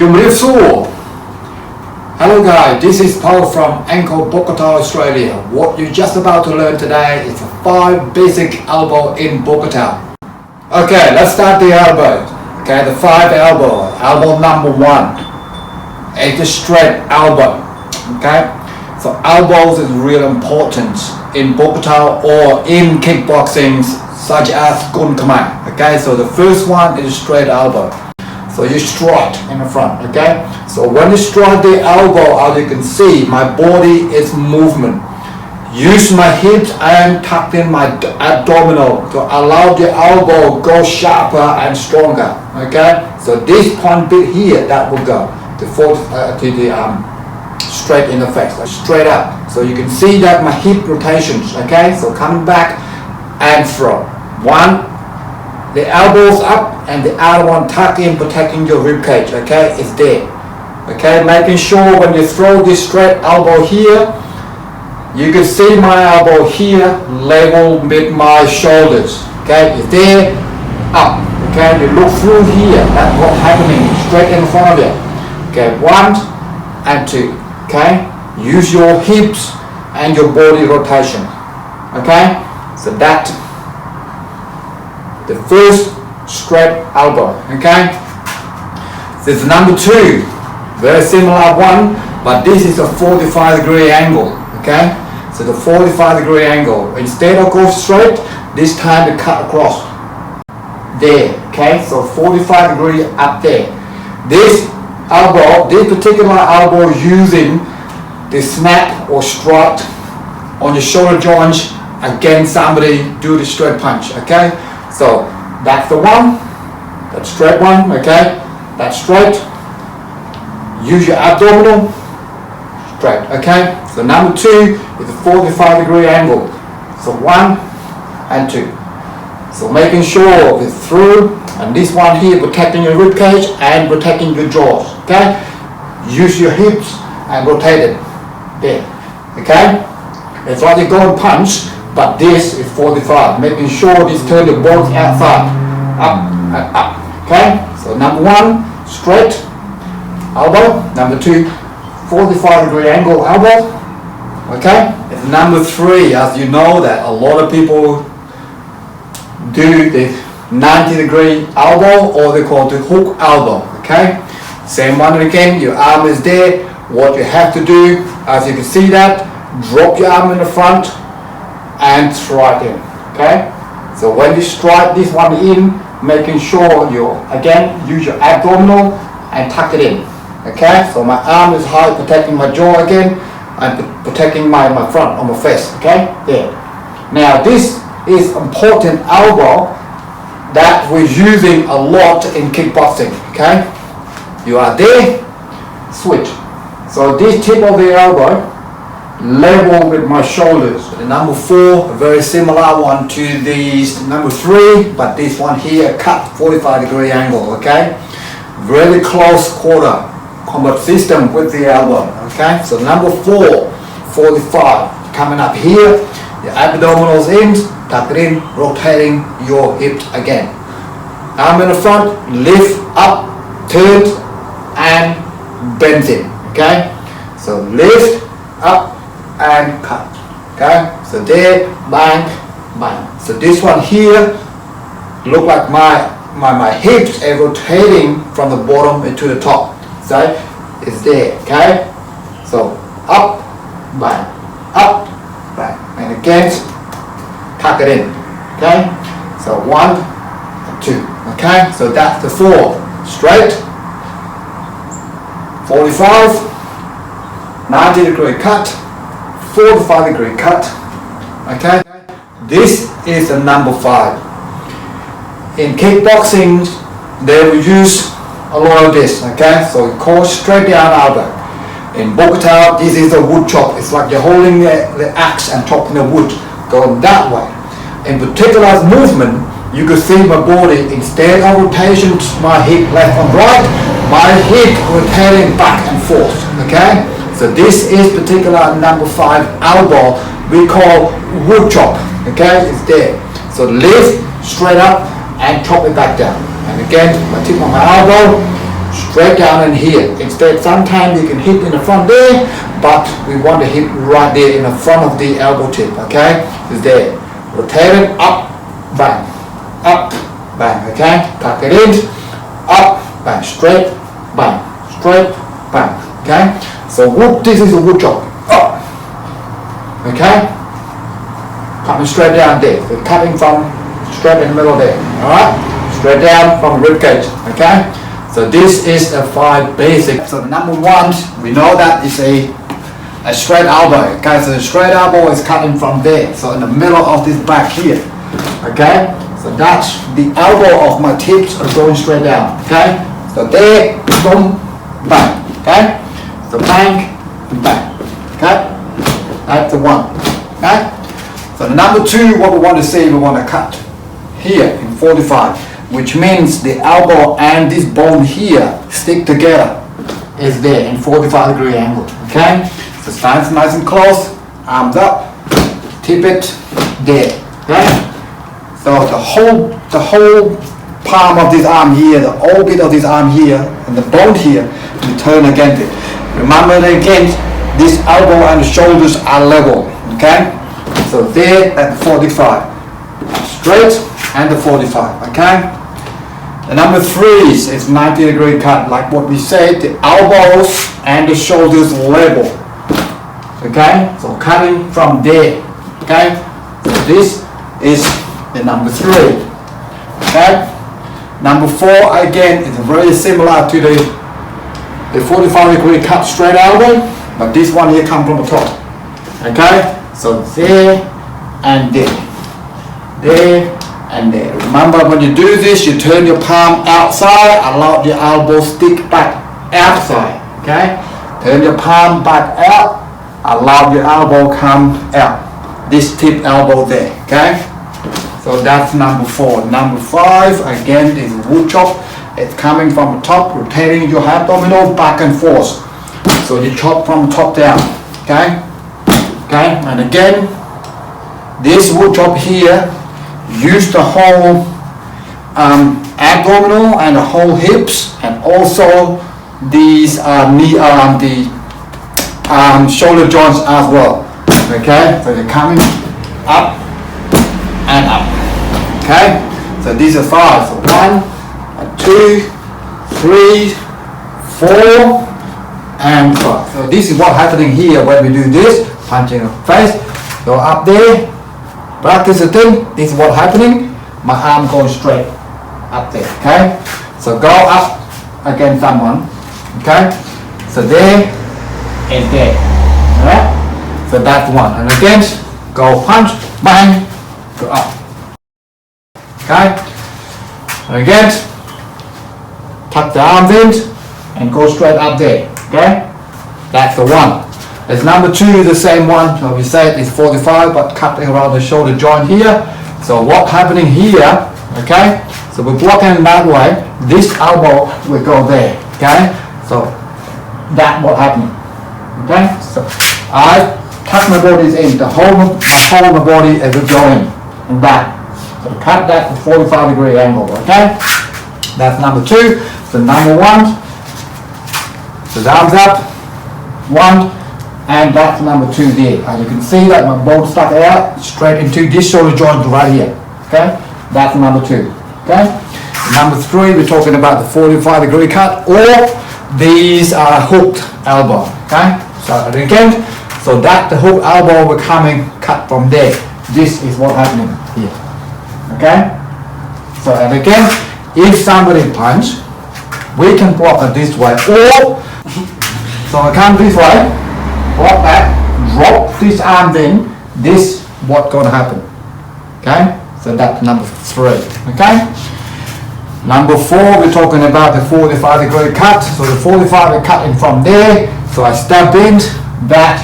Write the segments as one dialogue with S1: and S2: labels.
S1: Jumrisu. Hello guys, this is Paul from Ankle Bogota, Australia. What you're just about to learn today is 5 basic elbow in Bogota. Okay, let's start the elbow. Okay, the 5 elbow. Elbow number 1 is the straight elbow. Okay, so elbows is really important in Bogota or in kickboxing such as Gun Khmer. Okay, so the first one is straight elbow. So you strike in the front, okay? So when you strike the elbow, as you can see, my body is movement. Use my hips and tuck in my abdominal to allow the elbow go sharper and stronger, okay? So this point bit here, that will go to the straight in the face, like straight up. So you can see that my hip rotations, okay? So coming back and throw. 1, the elbows up and the other one tuck in, protecting your rib cage, okay? It's there. Okay, making sure when you throw this straight elbow here, you can see my elbow here level with my shoulders. Okay, it's there, up. Okay, you look through here, that's what's happening straight in front of you. Okay, 1 and 2. Okay, use your hips and your body rotation. Okay, so that the first straight elbow. Okay, this is number 2, very similar one, but this is a 45-degree angle. Okay, so the 45-degree angle, instead of go straight, this time to cut across there. Okay, so 45-degree up there. This elbow, this particular elbow, using the snap or strike on your shoulder joints against somebody, do the straight punch. Okay, so that's the one, that straight one, okay? That's straight. Use your abdominal, straight, okay? So number 2 is a 45-degree angle. So 1 and 2. So making sure it's through, and this one here protecting your rib cage and protecting your jaws, okay? Use your hips and rotate it there, okay? It's like you go and punch, but this is 45, making sure this turn the bones outside, up and up, okay? So number 1, straight elbow. Number 2, 45-degree angle elbow, okay? It's number 3, as you know that a lot of people do the 90-degree elbow, or they call the hook elbow, okay? Same one again, your arm is there. What you have to do, as you can see that, drop your arm in the front and strike in, okay? So when you strike this one in, making sure you again use your abdominal and tuck it in, okay? So my arm is high, protecting my jaw again, and protecting my front on my face, okay? There. Now this is important elbow that we're using a lot in kickboxing, okay? You are there, switch. So this tip of the elbow level with my shoulders. The number 4, a very similar one to the number 3, but this one here cut 45-degree angle, okay? Really close quarter combat system with the elbow, okay? So number 4, 45, coming up here, the abdominals in, tuck it in, rotating your hips again. Arm in the front, lift up, turn, and bend in, okay? So lift, up, and cut, okay? So there, bang, bang. So this one here look like my hips are rotating from the bottom into the top. So it's there, okay? So up, bang, up, bang, and again, tuck it in, okay? So 1 and 2, okay? So that's the 4, straight, 45, 90-degree cut, 45-degree cut, okay? This is the number 5. In kickboxing, they will use a lot of this, okay? So it's called straight down elbow. In Bogota, this is a wood chop. It's like you're holding the axe and chopping the wood, going that way. In particular movement, you can see my body, instead of rotation, my hip left and right, my hip rotating back and forth, okay? So this is particular number 5 elbow, we call wood chop, okay? It's there. So lift straight up and chop it back down. And again, my tip on my elbow, straight down in here. Instead, sometimes you can hit in the front there, but we want to hit right there in the front of the elbow tip, okay? It's there. Rotate it, up, bang, okay? Tuck it in, up, bang, straight, bang, okay? So this is a wood chop, up, okay? Coming straight down there. So cutting from straight in the middle there, alright? Straight down from the rib cage, okay? So this is the 5 basic. So the number 1, we know that is a straight elbow, okay? So the straight elbow is cutting from there, so in the middle of this back here, okay? So that's the elbow of my tips are going straight down, okay? So there, boom, bang, okay? So bang, bang, okay? That's the 1, okay? So the number 2, what we want to see, we want to cut here in 45, which means the elbow and this bone here stick together is there in 45-degree angle, okay? So stand nice and close, arms up, tip it there, okay? So the whole palm of this arm here, the whole bit of this arm here, and the bone here, we turn against it. Remember that again, this elbow and the shoulders are level, okay? So there at 45, straight and the 45, okay? The number 3 is 90-degree cut, like what we said, the elbows and the shoulders level, okay? So cutting from there, okay? So this is the number 3, okay? Number 4 again is very similar to the 45-degree cut straight elbow, but this one here comes from the top, okay? So there and there, there and there. Remember, when you do this, you turn your palm outside, allow your elbow stick back outside, okay? Turn your palm back out, allow your elbow come out. This tip elbow there, okay? So that's number 4. Number 5, again, is wood chop. It's coming from the top, rotating your abdominal back and forth. So you chop from top down, okay? Okay, and again, this wood chop here, use the whole abdominal and the whole hips, and also these the shoulder joints as well. Okay, so they're coming up and up. Okay, so these are 5. So 1, 2, 3, 4, and 5. So this is what's happening here when we do this. Punching the face, go up there, practice the thing, this is what's happening, my arm goes straight up there, okay? So go up against someone, okay? So there and there, alright? So that's 1, and again, go punch, bang, go up, okay? And again, tuck the arms in and go straight up there, okay? That's the 1. As number 2 is the same one, so we said it's 45, but cutting around the shoulder joint here. So what's happening here, okay? So we're blocking that way, this elbow will go there, okay? So that's what's happening, okay? So I tuck my body in, the whole my body is going, and that. So cut that to 45-degree angle, okay? That's number 2. So number 1, so the arms up, 1, and that's number 2 there. And you can see that my bone stuck out straight into this shoulder joint right here. Okay? That's number 2. Okay? Number 3, we're talking about the 45-degree cut, or these are hooked elbow. Okay? So again, so that the hooked elbow will coming cut from there. This is what happening here. Okay? So and again, if somebody punch, we can block it this way, or so I come this way. Block that, drop this arm in, this what's going to happen, okay? So that's number 3, okay? Number 4, we're talking about the 45-degree cut. So the 45 is cutting from there, so I step in, that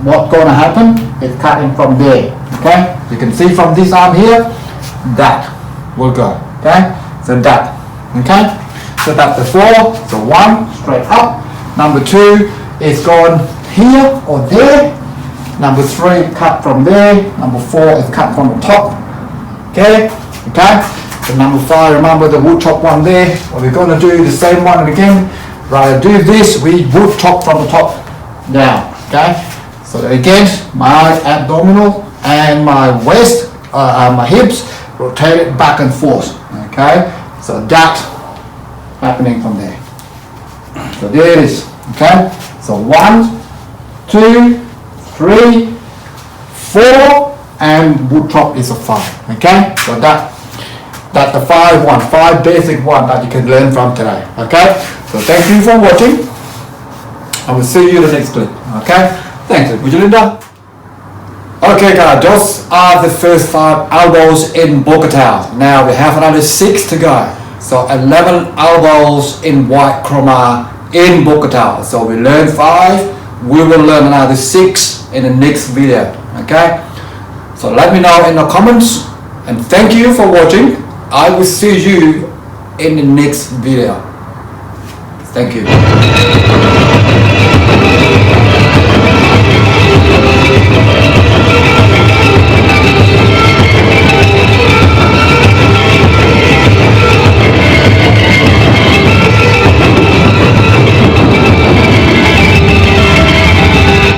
S1: what's going to happen is cutting from there, okay? You can see from this arm here, that will go, okay? So that, okay? So that's the 4, so 1, straight up. Number 2 is going here or there. Number 3 cut from there. Number 4 is cut from the top. Okay, okay. The number 5, remember the wood chop one there? Well, we're going to do the same one again. Rather do this, we wood chop from the top down, okay? So again, my abdominal and my waist, my hips, rotate it back and forth, okay? So that happening from there. So there it is, okay? So 1, 2, 3, 4, and wood chop is a 5, okay? So that's the 5 basic one that you can learn from today, okay? So thank you for watching. I will see you in the next clip, okay? Thanks, would you Linda? Okay guys, those are the first 5 elbows in Bokatau. Now we have another 6 to go. So 11 elbows in white chroma in Bokatau. So we learned 5, we will learn another 6 in the next video, okay? So let me know in the comments, and thank you for watching. I will see you in the next video. Thank you.